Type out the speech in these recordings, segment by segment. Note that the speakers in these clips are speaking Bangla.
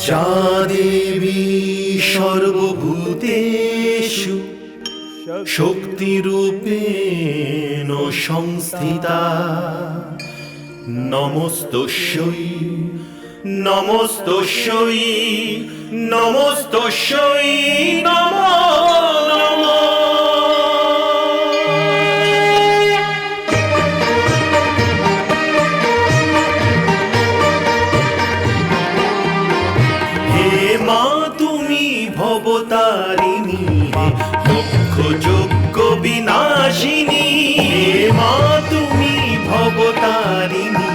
যা দেবী সর্বভূতেষু শক্তিরূপেণ সংস্থিতা নমস্তস্যৈ নমস্তস্যৈ নমস্তস্যৈ নমো নমঃ। হে মা তুমি ভবতারিণী দুঃখ যজ্ঞ বিনাশিনী, হে মা তুমি ভবতারিণী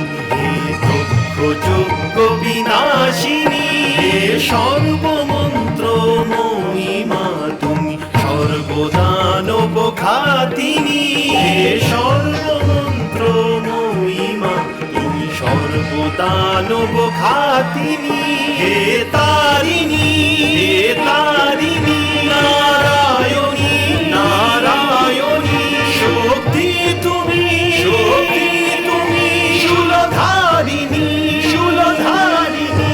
দুঃখ যজ্ঞ বিনাশিনী, হে সর্বমন্ত্র মহিমা তুমি সর্বদানব ঘাতিনী, হে সর্বমন্ত্র মহিমা তুমি সর্বদানব ঘাতিনী, হে তারিণী হে তারিণী নারায়ণী নারায়ণী শক্তি তুমি শূলধারিণী শূলধারিণী।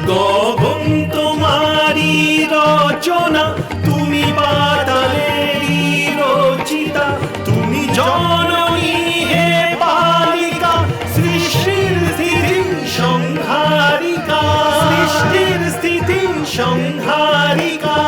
গগন তোমারি রচনা, তুমি পাতালেরই রচিতা, তুমি জননী হে পালিকা, সৃষ্টির স্থিতি সংহারিকা, সৃষ্টির স্থিতি সংহারিকা।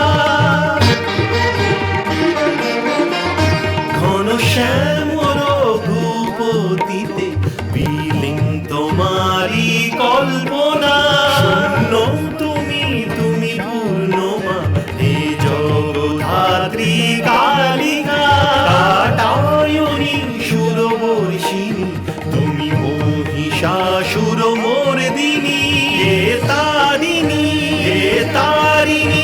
ঘন শ্যামর ভূপতিতে বিলীন তোমারি কল্পনা, শূন্য তুমি তুমি পূর্ণমা হে জগদ্ধাত্রী কালিকা, কাটায়নী সুরবর্ষিণী তুমি মহিষাসুর মর্দিনী, হে তারিণী হে তারিণী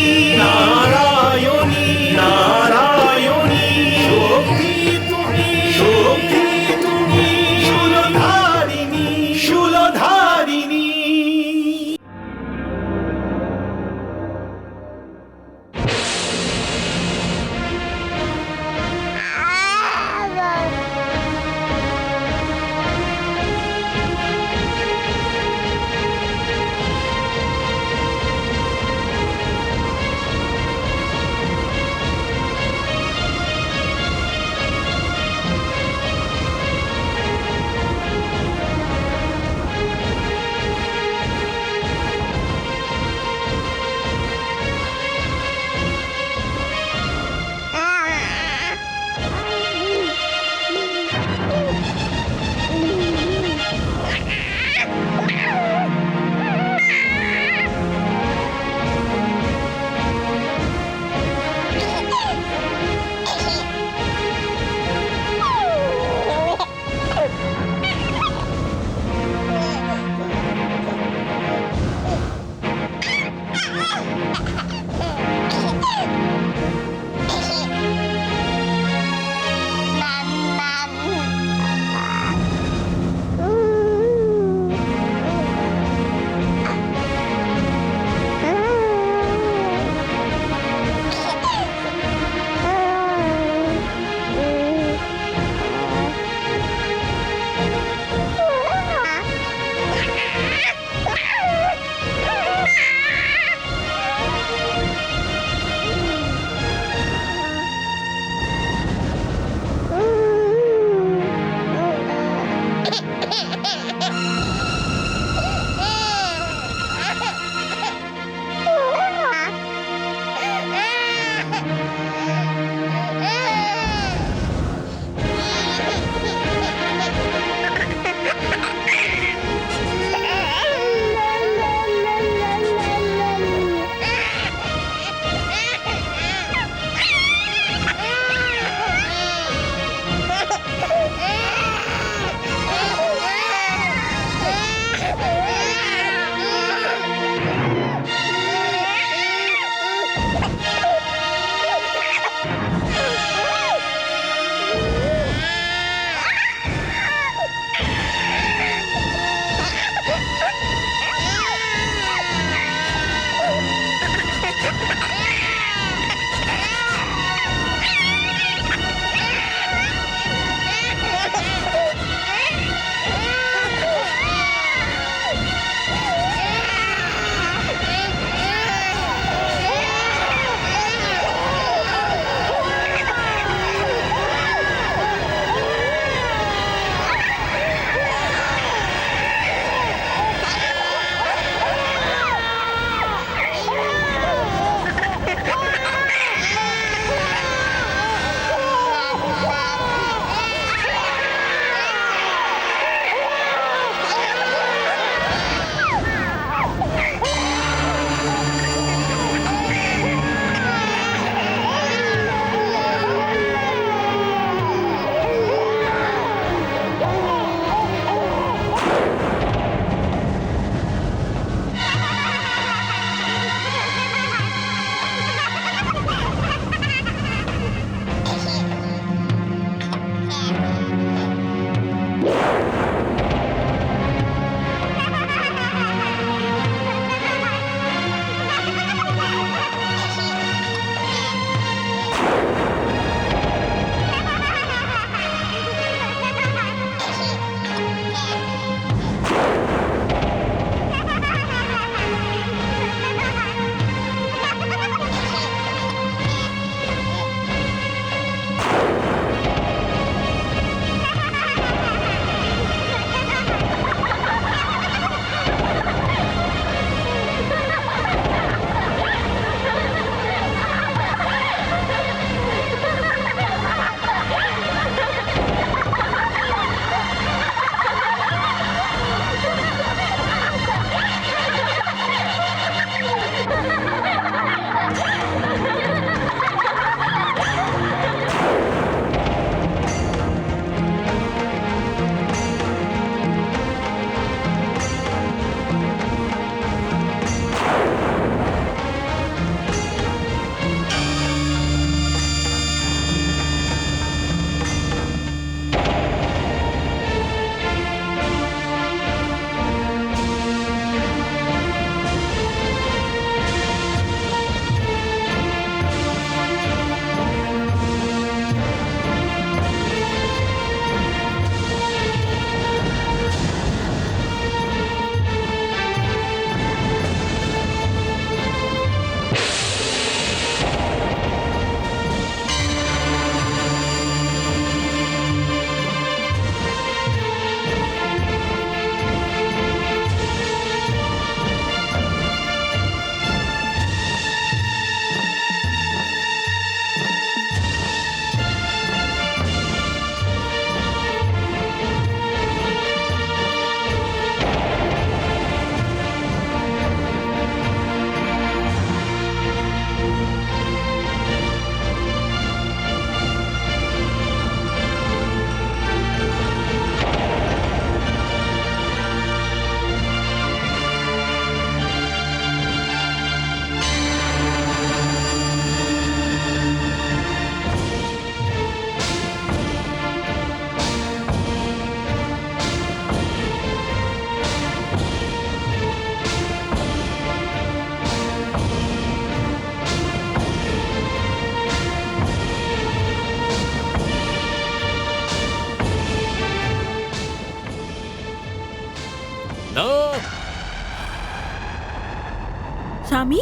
স্বামী,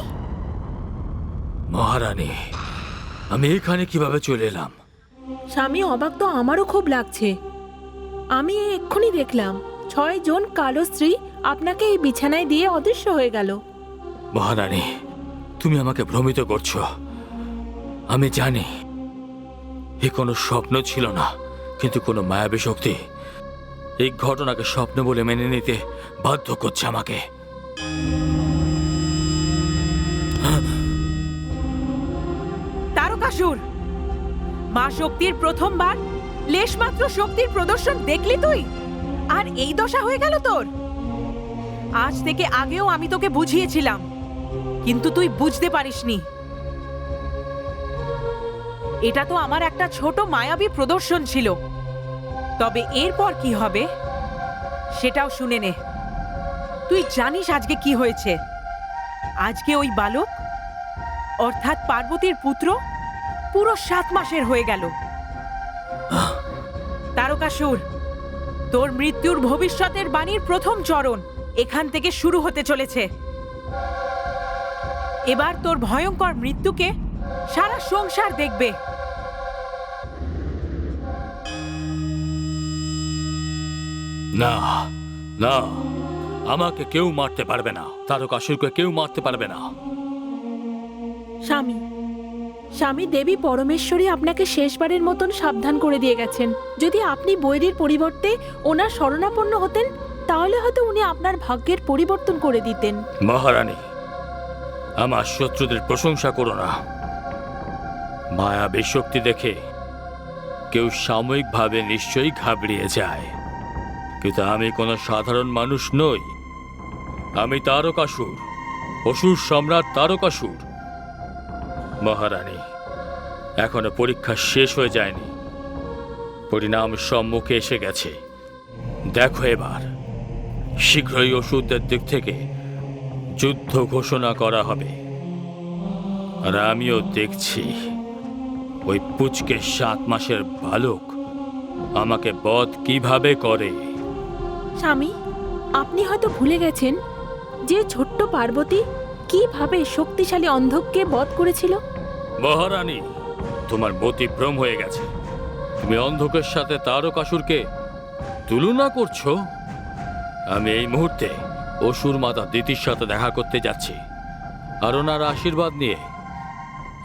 মহারানী, আমি এখানে কিভাবে চলে এলাম? স্বামী, অবাক তো আমারও খুব লাগছে। আমি এক্ষুনি দেখলাম 6 জন কালো স্ত্রী আপনাকে এই বিছানায় দিয়ে অদৃশ্য হয়ে গেল। মহারানী, তুমি আমাকে ভ্রমিত করছো। আমি জানি এ কোনো স্বপ্ন ছিল না, কিন্তু কোনো মায়াবী শক্তি এই ঘটনাকে স্বপ্ন বলে মেনে নিতে বাধ্য করছে আমাকে। তারকাসুর, মা শক্তির প্রথমবার লেশমাত্র শক্তির প্রদর্শন দেখলি তুই, আর এই দশা হয়ে গেল তোর। আজ থেকে আগেও আমি তোকে বুঝিয়েছিলাম, কিন্তু তুই বুঝতে পারিসনি। এটা তো আমার একটা ছোট মায়াবী প্রদর্শন ছিল, তবে এরপর কি হবে সেটাও শুনে নে। তুই জানিস আজকে কি হয়েছে? আজকে ওই বালক অর্থাৎ পার্বতীর পুত্র পুরো 7 মাসের হয়ে গেল। তারকাসুর, তোর মৃত্যুর ভবিষ্যতের বাণীর প্রথম চরণ এখান থেকে শুরু হতে চলেছে। এবার তোর ভয়ঙ্কর মৃত্যুকে সারা সংসার দেখবে। না না, আমাকে কেউ মারতে পারবে না, তারকাসুরকে কেউ মারতে পারবে না। স্বামী, স্বামী, দেবী পরমেশ্বরী আপনাকে শেষবারের মতন সাবধান করে দিয়ে গেছেন। যদি আপনি বৈরীর পরিবর্তে ওনার শরণাপন্ন হতেন, তাহলে হয়তো উনি আপনার ভাগ্যের পরিবর্তন করে দিতেন। মহারানী, আমার শত্রুদের প্রশংসা করো না। মায়াবী শক্তি দেখে কেউ সাময়িকভাবে নিশ্চয়ই ঘাবড়িয়ে যায়, কিন্তু আমি কোনো সাধারণ মানুষ নই। আমি তারকাসুর, অসুর সম্রাট তারকাসুর। মহারানী, এখনো পরীক্ষা শেষ হয়ে যায়নি, পরিণাম সম্মুখে এসে গেছে। দেখো, এবার শীঘ্রই অসুরদের দিক থেকে যুদ্ধ ঘোষণা করা হবে, আর আমিও দেখছি ওই পুচকে 7 মাসের বালক আমাকে বধ কিভাবে করে। স্বামী, আপনি হয়তো ভুলে গেছেন যে ছোট্ট পার্বতী কিভাবে শক্তিশালী অন্ধককে বধ করেছিল। মহারানী, তোমার মতিভ্রম হয়ে গেছে। তুমি অন্ধকের সাথে তারকাসুরকে তুলনা করছো। আমি এই মুহূর্তে অসুর মাতা দিতির সাথে দেখা করতে যাচ্ছি, আর ওনার আশীর্বাদ নিয়ে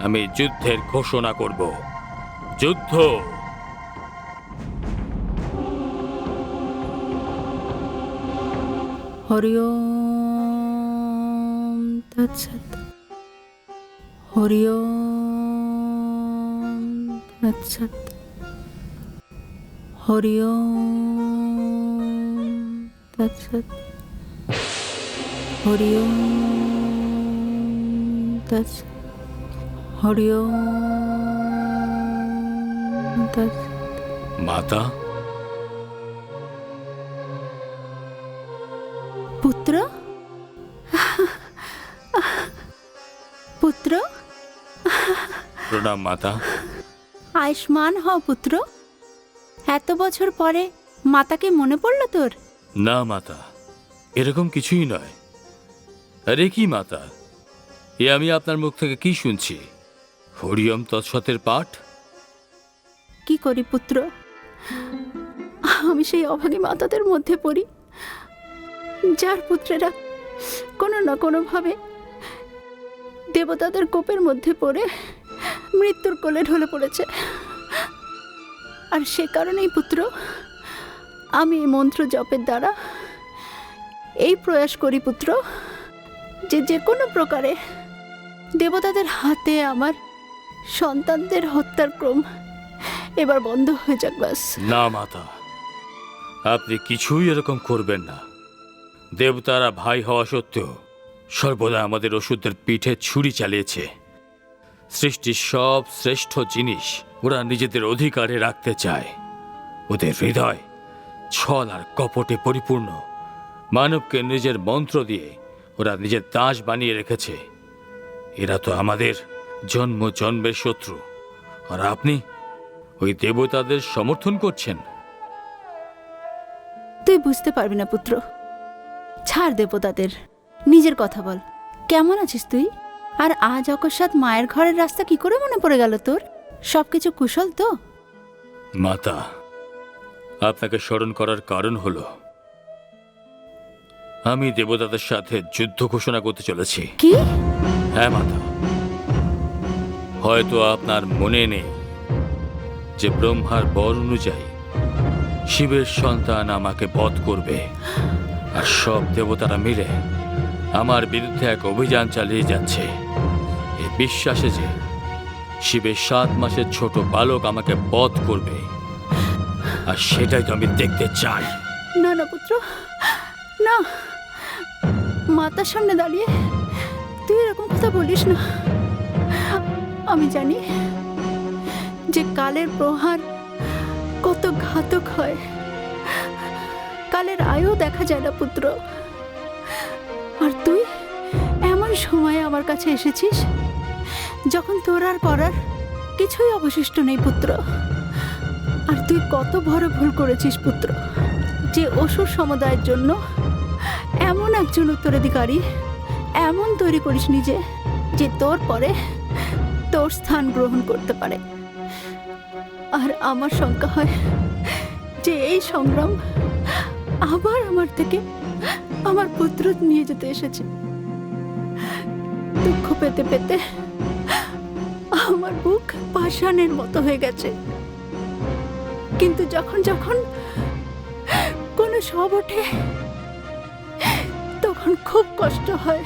আমি যুদ্ধের ঘোষণা করব। যুদ্ধ! হরি ওম তৎসৎ। হরি ওম তৎসৎ। হরি ওম তৎসৎ। হরি ওম তৎসৎ। হরি ওম তৎসৎ। মাতা, পুত্র, পুত্র, প্রণাম মাতা। আয়ুষ্মান হও পুত্র। এত বছর পরে মাতাকে মনে পড়লো তোর? না মাতা, এরকম কিছুই নয়। আরে কি মাতা, এ আমি আপনার মুখ থেকে কি শুনছি? হরিওম তৎসতের পাঠ? কি করি পুত্র, আমি সেই অভাগী মাতাদের মধ্যে পড়ি, যার পুত্রেরা কোনো না কোনোভাবে দেবতাদের কোপের মধ্যে পড়ে মৃত্যুর কোলে ঢলে পড়েছে। আর সে কারণেই পুত্র, আমি এই মন্ত্র জপের দ্বারা এই প্রয়াস করি পুত্র, যে যে কোনো প্রকারে দেবতাদের হাতে আমার সন্তানদের হত্যার ক্রম এবার বন্ধ হয়ে যাক ব্যাস। না মাতা, আপনি কিছুই এরকম করবেন না। দেবতারা ভাই হওয়া সত্ত্বেও সর্বদা আমাদের ওষুধের পিঠে ছুরি চালিয়েছে। সৃষ্টির সব শ্রেষ্ঠ জিনিস ওরা নিজেদের অধিকারে রাখতে চায়। ওদের হৃদয় ছল আর কপটে পরিপূর্ণ। মানবকে নিজের মন্ত্র দিয়ে ওরা নিজের দাস বানিয়ে রেখেছে। এরা তো আমাদের জন্ম জন্মের শত্রু, আর আপনি ওই দেবতাদের সমর্থন করছেন। তুই বুঝতে পারবি না পুত্র, ছাড় দেবতাদের, নিজের কথা বল। কেমন আছিস তুই? আর আজ অকস্মাৎ মায়ের ঘরের রাস্তা কি করে মনে পড়ে গেল তোর? সবকিছু কুশল তো? মাতা, আপনাকে স্মরণ করার কারণ হলো আমি দেবতাদের সাথে যুদ্ধ ঘোষণা করতে চলেছি। কি? হ্যাঁ মাতা, হয়তো আপনার মনে নেই যে ব্রহ্মার বর অনুযায়ী শিবের সন্তান আমাকে বধ করবে, আর সব দেবতারা মিলে আমার বিরুদ্ধে এক অভিযান চালিয়ে যাচ্ছে এই বিশ্বাসে যে শিবের 7 মাসের ছোট বালক আমাকে বধ করবে, আর সেটাই তো আমি দেখতে চাই। না না পুত্র, না, মাতার সামনে দাঁড়িয়ে তুই এরকম কথা বলিস না। আমি জানি যে কালের প্রহার কত ঘাতক হয়। কালের আয়ু দেখা যায় না পুত্র। আর তুই এমন সময়ে আমার কাছে এসেছিস যখন তোর আর করার কিছুই অবশিষ্ট নেই পুত্র। আর তুই কত বড় ভুল করেছিস পুত্র, যে অসুর সমুদায়ের জন্য এমন একজন উত্তরাধিকারী এমন তৈরি করিস নিজে যে তোর পরে তোর স্থান গ্রহণ করতে পারে। আর আমার শঙ্কা হয় যে এই সংগ্রাম আবার আমার থেকে আমার পুত্র নিয়ে যেতে এসেছে। দুঃখ পেতে পেতে আমার বুক পাষাণের মতো হয়ে গেছে। কিন্তু যখন যখন কোনো সব ওঠে তখন খুব কষ্ট হয়।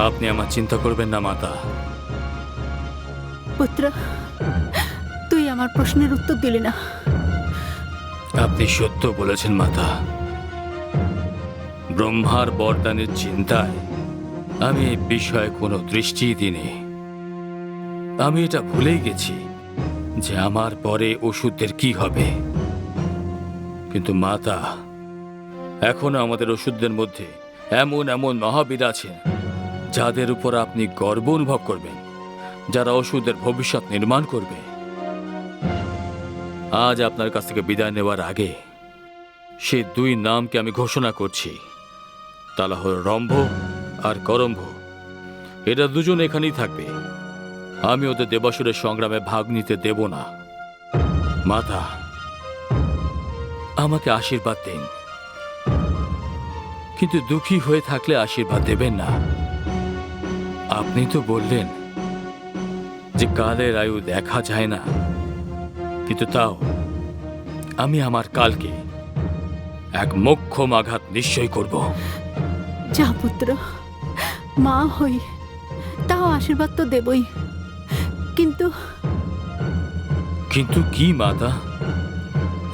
আপনি আমার চিন্তা করবেন না মাতা। পুত্র, তুই আমার প্রশ্নের উত্তর দিলি না। আপনি সত্য বলেছেন মাতা। ব্রহ্মার বরদানের চিন্তায় আমি এই বিষয়ে কোনো দৃষ্টি দিইনি। আমি এটা ভুলেই গেছি যে আমার পরে ওষুধের কি হবে। কিন্তু মাতা, এখনো আমাদের ওষুধদের মধ্যে এমন এমন মহাবীর আছেন যাদের উপর আপনি গর্ব অনুভব করবেন, যারা ওষুধের ভবিষ্যৎ নির্মাণ করবে। আজ আপনার কাছ থেকে বিদায় নেওয়ার আগে সেই 2 নামকে আমি ঘোষণা করছি। তারা হল রম্ভ আর করম্ভ। এরা দুজন এখানেই থাকবে। আমি ওদের দেবাসুরের সংগ্রামে ভাগ নিতে দেব না। মাতা, আমাকে আশীর্বাদ দিন, কিন্তু দুঃখী হয়ে থাকলে আশীর্বাদ দেবেন না। আপনি তো বললেন যে কালের আয়ু দেখা যায় না, কিন্তু তাও আমি আমার কালকে এক মোক্ষম আঘাত নিশ্চয় করব। যা পুত্র, মা হই তাও আশীর্বাদ তো দেবই। কিন্তু কিন্তু কি মাতা?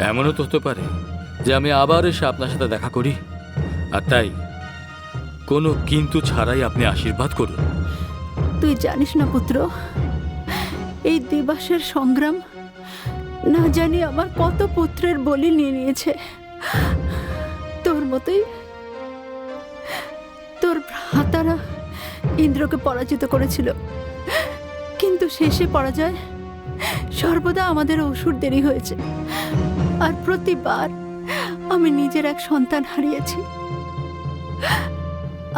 এমনও তো হতে পারে যে আমি আবার এসে আপনার সাথে দেখা করি, আর তাই কোনো কিন্তু ছাড়াই আপনি আশীর্বাদ করুন। তুই জানিস না পুত্র, এই দিবসের সংগ্রাম না জানি আমার কত পুত্রের বলি নিয়ে নিয়েছে। তোর মতোই তোর ভ্রাতারা ইন্দ্রকে পরাজিত করেছিল, কিন্তু শেষে পরাজয় সর্বদা আমাদের অসুরদেরই হয়েছে। আর প্রতিবার আমি নিজের এক সন্তান হারিয়েছি।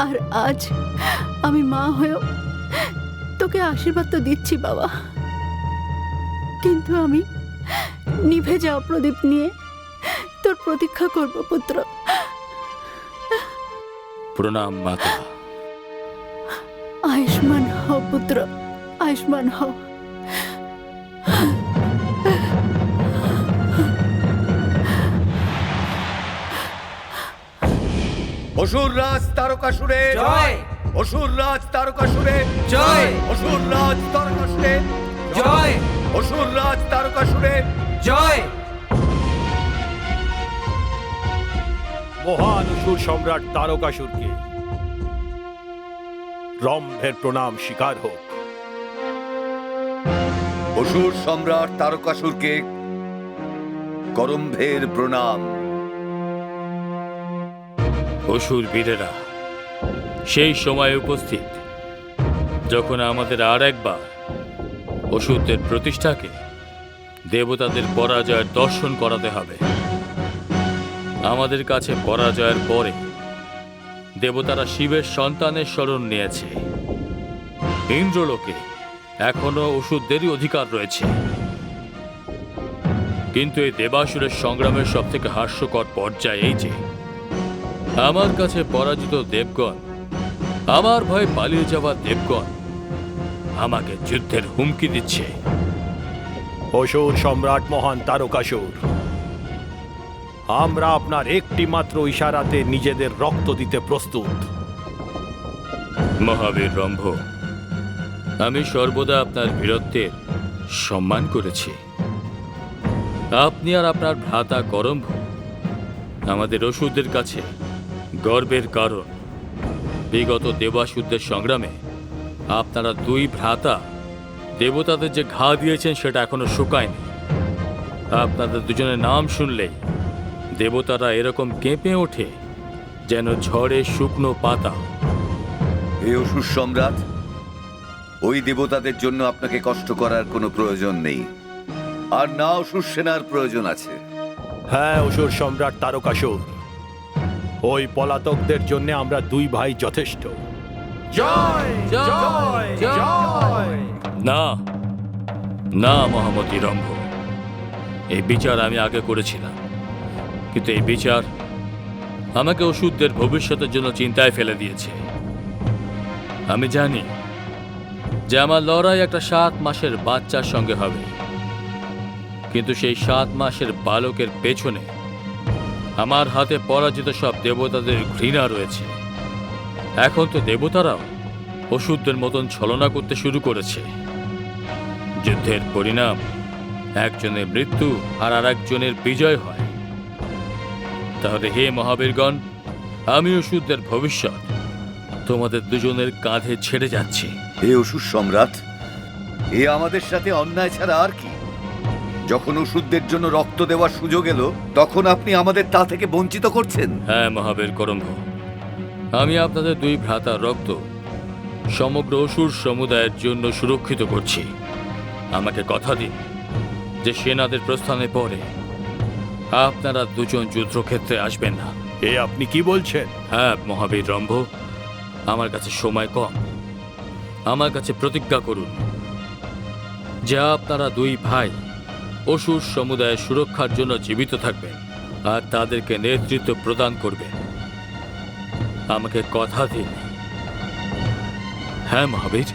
আর আজ আমি মা হয়েও তোকে আশীর্বাদ তো দিচ্ছি বাবা, কিন্তু আমি নিভে যাওয়া প্রদীপ নিয়ে তোর প্রতীক্ষা করব পুত্র। প্রণাম মাতা। আয়ুষ্মান হও পুত্র, আয়ুষ্মান হও। অসুর রাজ তারকাসুরের জয়! অসুর রাজ তারকাসুরের জয়! অসুর রাজ তারকাসুরের জয়! অসুর রাজ তারকাসুরের জয়! মহান অসুর সম্রাট তারকাসুরকে রম্ভের প্রণাম স্বীকার হোক। অসুর সম্রাট তারকাসুরকে করম্ভের প্রণাম। অসুর বীরেরা সেই সময় উপস্থিত যখন আমাদের আর একবার অসুরদের প্রতিষ্ঠাকে দেবতাদের পরাজয়ের দর্শন করাতে হবে। আমাদের কাছে পরাজয়ের পরে দেবতারা শিবের সন্তানের শরণ নিয়েছে। ইন্দ্রলোকে এখনো ওষুধদেরই অধিকার রয়েছে। কিন্তু এই দেবাসুরের সংগ্রামের সব থেকে হাস্যকর পর্যায়ে এই যে আমার কাছে পরাজিত দেবগণ, আমার ভয়ে পালিয়ে যাওয়া দেবগণ আমাকে যুদ্ধের হুমকি দিচ্ছে। অসুর সম্রাট মহান তারকাসুর, আমরা আপনার একটি মাত্র ইশারাতে নিজেদের রক্ত দিতে প্রস্তুত। মহাবীর রম্ভ, আমি সর্বদা আপনার বীরত্বের সম্মান করেছি। আপনি আর আপনার ভ্রাতা করম্ভ আমাদের অসুরদের কাছে গর্বের কারণ। বিগত দেবাসুরদের সংগ্রামে আপনারা দুই ভ্রাতা দেবতাদের যে ঘা দিয়েছেন সেটা এখনো শুকায়নি। আপনাদের দুজনের নাম শুনলেই দেবতারা এরকম কেঁপে ওঠে যেন ঝড়ে শুকনো পাতা। হে অসুর সম্রাট, ওই দেবতাদের জন্য আপনাকে কষ্ট করার কোনো প্রয়োজন নেই, আর না অসুর সেনার প্রয়োজন আছে। হ্যাঁ অসুর সম্রাট তারকাসুর, ওই পলাতকদের জন্য আমরা দুই ভাই যথেষ্ট। না না মহামতি রম্ভ, এই বিচার আমি আগে করেছিলাম, কিন্তু এই বিচার আমাকে অসুরদের ভবিষ্যতের জন্য চিন্তায় ফেলে দিয়েছে। আমি জানি যে আমার লড়াই একটা 7 মাসের বাচ্চার সঙ্গে হবে, কিন্তু সেই 7 মাসের বালকের পেছনে আমার হাতে পরাজিত সব দেবতাদের ঘৃণা রয়েছে। এখন তো দেবতারাও অসুরদের মতন ছলনা করতে শুরু করেছে। যুদ্ধের পরিণাম একজনের মৃত্যু আর আরেকজনের বিজয় হয়। তাহলে হে মহাবীরগণ, আমি অসুরদের ভবিষ্যৎ তোমাদের দুজনের কাঁধে ছেড়ে যাচ্ছি। হে অসুর সম্রাট, এ আমাদের সাথে অন্যায় ছাড়া আর কি? যখন অসুরদের জন্য রক্ত দেওয়ার সুযোগ এলো, তখন আপনি আমাদের তা থেকে বঞ্চিত করছেন। হ্যাঁ মহাবীর করম্ভ, আমি আপনাদের দুই ভ্রাতার রক্ত সমগ্র অসুর সমুদায়ের জন্য সুরক্ষিত করছি। আমাকে কথা দিন যে সেনাদের প্রস্থানের পরে আপনারা দুজন যুদ্ধক্ষেত্রে আসবেন না। এ আপনি কি বলছেন? হ্যাঁ মহাবীর রম্ভ, আমার কাছে সময় কম। আমার কাছে প্রতিজ্ঞা করুন যে আপনারা দুই ভাই অসুর সমুদায়ের সুরক্ষার জন্য জীবিত থাকবেন আর তাদেরকে নেতৃত্ব প্রদান করবেন। আমাকে কথা দিন। হ্যাঁ মহাবীর,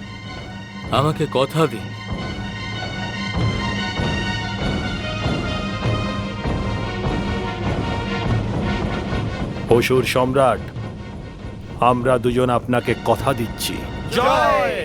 আমাকে কথা দিন। অসুর সম্রাট, আমরা দুজন আপনাকে কথা দিচ্ছি। জয়